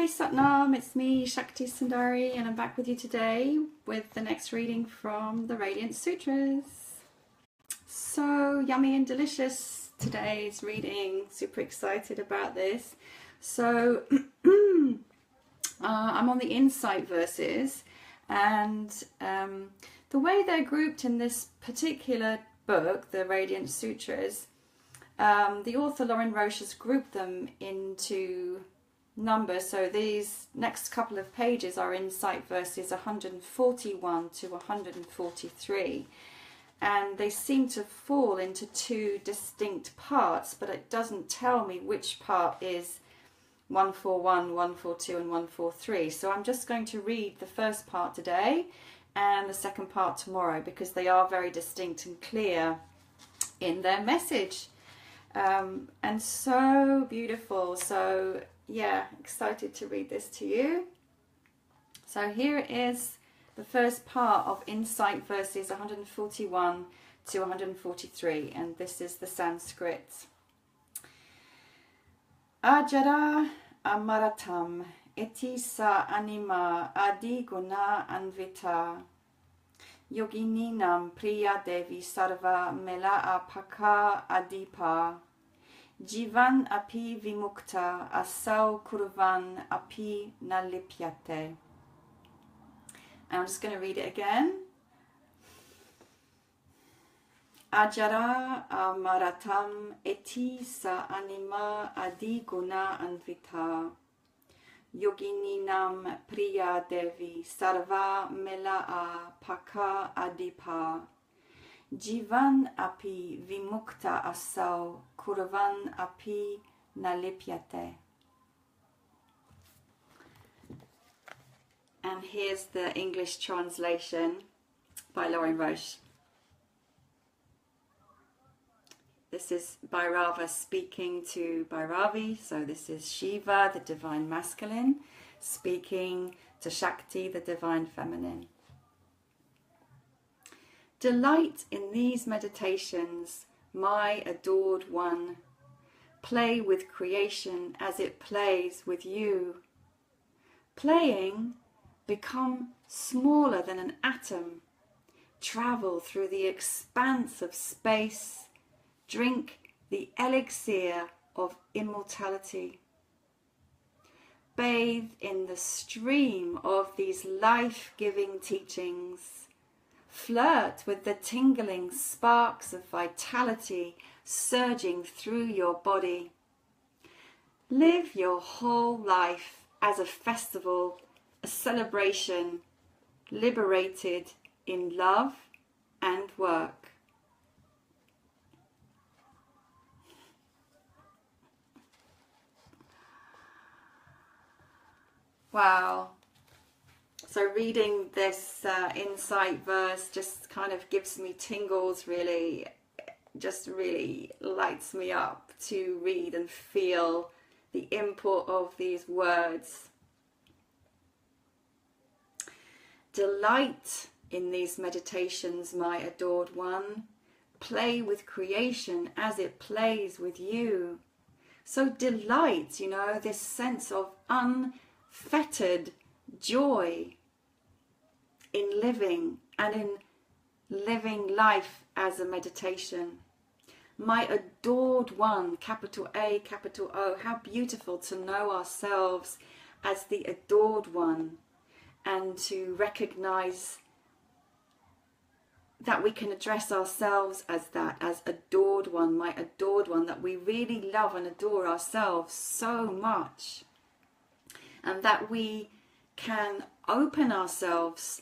Hi Satnam, it's me Shakti Sundari, and I'm back with you today with the next reading from the Radiance Sutras. So yummy and delicious today's reading, super excited about this. So I'm on the insight verses, and the way they're grouped in this particular book, the Radiance Sutras, the author Lauren Roche has grouped them into numbers. So these next couple of pages are insight verses 141 to 143, and they seem to fall into two distinct parts, but it doesn't tell me which part is 141, 142 and 143. So I'm just going to read the first part today and the second part tomorrow, because they are very distinct and clear in their message, and so beautiful. So yeah, excited to read this to you. So here is the first part of insight verses 141 to 143, and this is the Sanskrit. Ajara amaratam eti sa anima adi guna anvita yogininam priya devi sarva mela apaka adipa Jivan api vimukta asau kurvan api nalipyate. And I'm just going to read it again. Ajara amaratam eti sa anima adi guna anvita yogininam priya devi sarva mela apaka adipa Jivan api vimukta asau kurvan api nalipyate. And here's the English translation by Lauren Roche. This is Bhairava speaking to Bhairavi, so this is Shiva, the divine masculine, speaking to Shakti, the divine feminine. Delight in these meditations, my adored one. Play with creation as it plays with you. Playing, become smaller than an atom. Travel through the expanse of space. Drink the elixir of immortality. Bathe in the stream of these life-giving teachings. Flirt with the tingling sparks of vitality surging through your body. Live your whole life as a festival, a celebration, liberated in love and work. Wow. So reading this insight verse just kind of gives me tingles, really, just really lights me up to read and feel the import of these words. Delight in these meditations, my adored one. Play with creation as it plays with you. So delight, you know, this sense of unfettered joy in living, and in living life as a meditation. My adored one, capital A, capital O. How beautiful to know ourselves as the adored one, and to recognize that we can address ourselves as that, as adored one, my adored one, that we really love and adore ourselves so much, and that we can open ourselves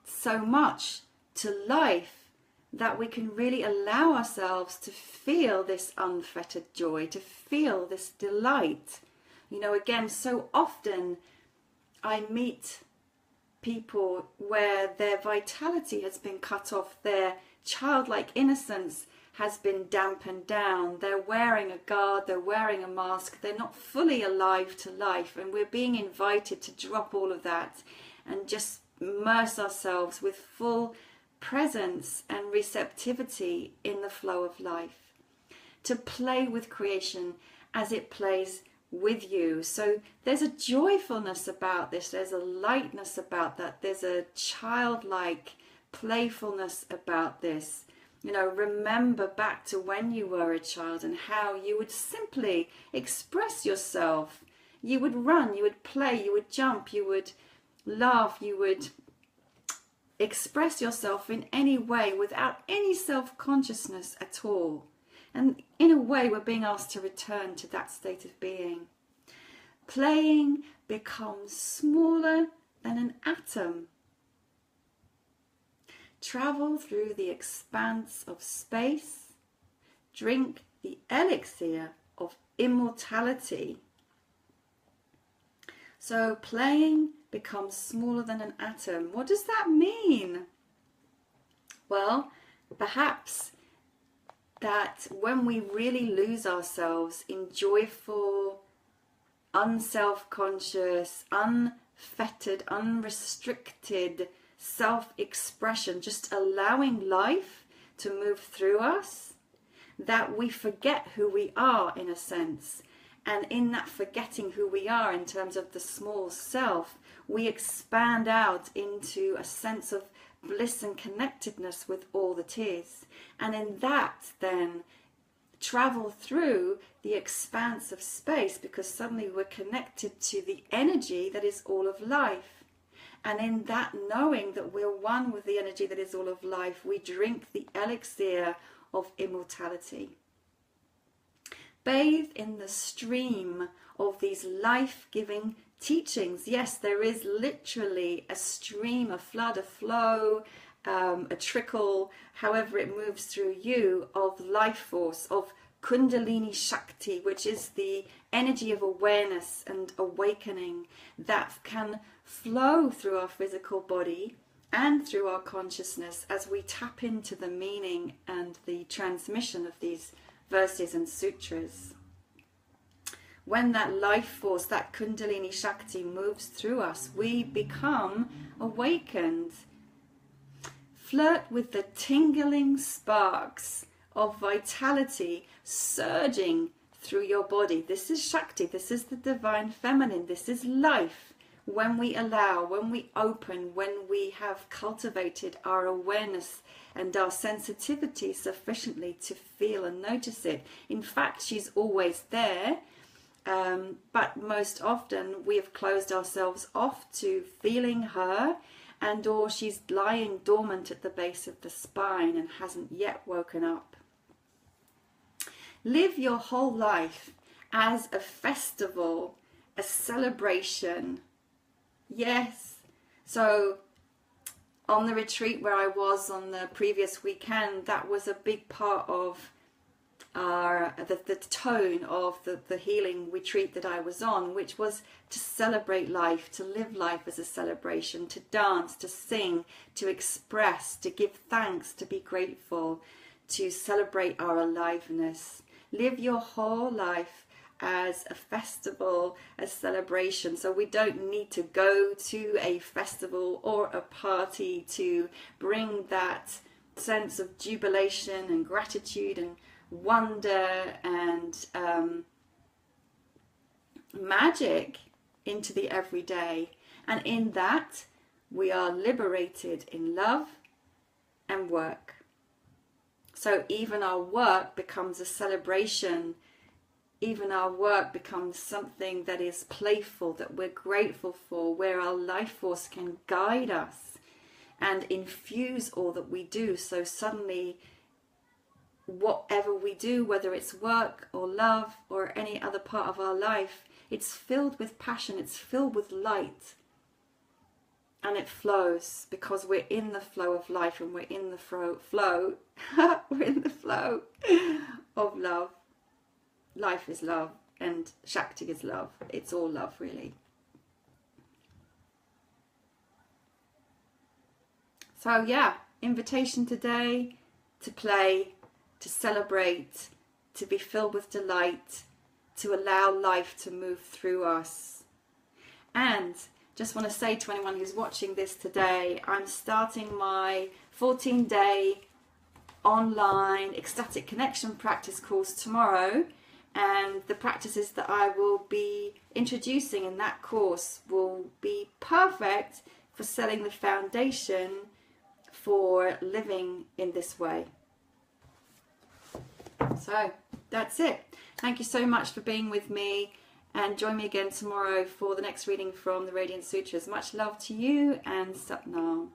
so much to life that we can really allow ourselves to feel this unfettered joy, to feel this delight. You know, again, so often I meet people where their vitality has been cut off, their childlike innocence has been dampened down, they're wearing a guard, they're wearing a mask, they're not fully alive to life, and we're being invited to drop all of that and just immerse ourselves with full presence and receptivity in the flow of life. To play with creation as it plays with you. So there's a joyfulness about this, there's a lightness about that, there's a childlike playfulness about this. You know, remember back to when you were a child and how you would simply express yourself. You would run, you would play, you would jump, you would laugh, you would express yourself in any way without any self-consciousness at all. And in a way, we're being asked to return to that state of being. Playing becomes smaller than an atom. Travel through the expanse of space. Drink the elixir of immortality. So playing becomes smaller than an atom. What does that mean? Well, perhaps that when we really lose ourselves in joyful, unself-conscious, unfettered, unrestricted self-expression, just allowing life to move through us, that we forget who we are in a sense. And in that forgetting who we are in terms of the small self, we expand out into a sense of bliss and connectedness with all that is. And in that then travel through the expanse of space, because suddenly we're connected to the energy that is all of life. And in that knowing that we're one with the energy that is all of life, we drink the elixir of immortality. Bathe in the stream of these life-giving teachings. Yes, there is literally a stream, a flood, a flow, a trickle, however it moves through you, of life force, of Kundalini Shakti, which is the energy of awareness and awakening that can flow through our physical body and through our consciousness as we tap into the meaning and the transmission of these verses and sutras. When that life force, that Kundalini Shakti moves through us, we become awakened. Flirt with the tingling sparks of vitality surging through your body. This is Shakti, this is the divine feminine, this is life. When we allow, when we open, when we have cultivated our awareness and our sensitivity sufficiently to feel and notice it. In fact, she's always there, but most often we have closed ourselves off to feeling her, and or she's lying dormant at the base of the spine and hasn't yet woken up. Live your whole life as a festival, a celebration. Yes. So on the retreat where I was on the previous weekend, that was a big part of the tone of the healing retreat that I was on, which was to celebrate life, to live life as a celebration, to dance, to sing, to express, to give thanks, to be grateful, to celebrate our aliveness. Live your whole life as a festival, a celebration. So we don't need to go to a festival or a party to bring that sense of jubilation and gratitude and wonder and magic into the everyday. And in that, we are liberated in love and work. So even our work becomes a celebration. Even our work becomes something that is playful, that we're grateful for, where our life force can guide us and infuse all that we do. So suddenly, whatever we do, whether it's work or love or any other part of our life, it's filled with passion, it's filled with light. And it flows because we're in the flow of life, and we're in the flow we're in the flow of love. Life is love and Shakti is love. It's all love, really. So yeah, invitation today to play, to celebrate, to be filled with delight, to allow life to move through us. And just want to say to anyone who's watching this today, I'm starting my 14-day online ecstatic connection practice course tomorrow, and the practices that I will be introducing in that course will be perfect for setting the foundation for living in this way. So that's it. Thank you so much for being with me, and join me again tomorrow for the next reading from the Radiance Sutras. Much love to you, and Sat Nam.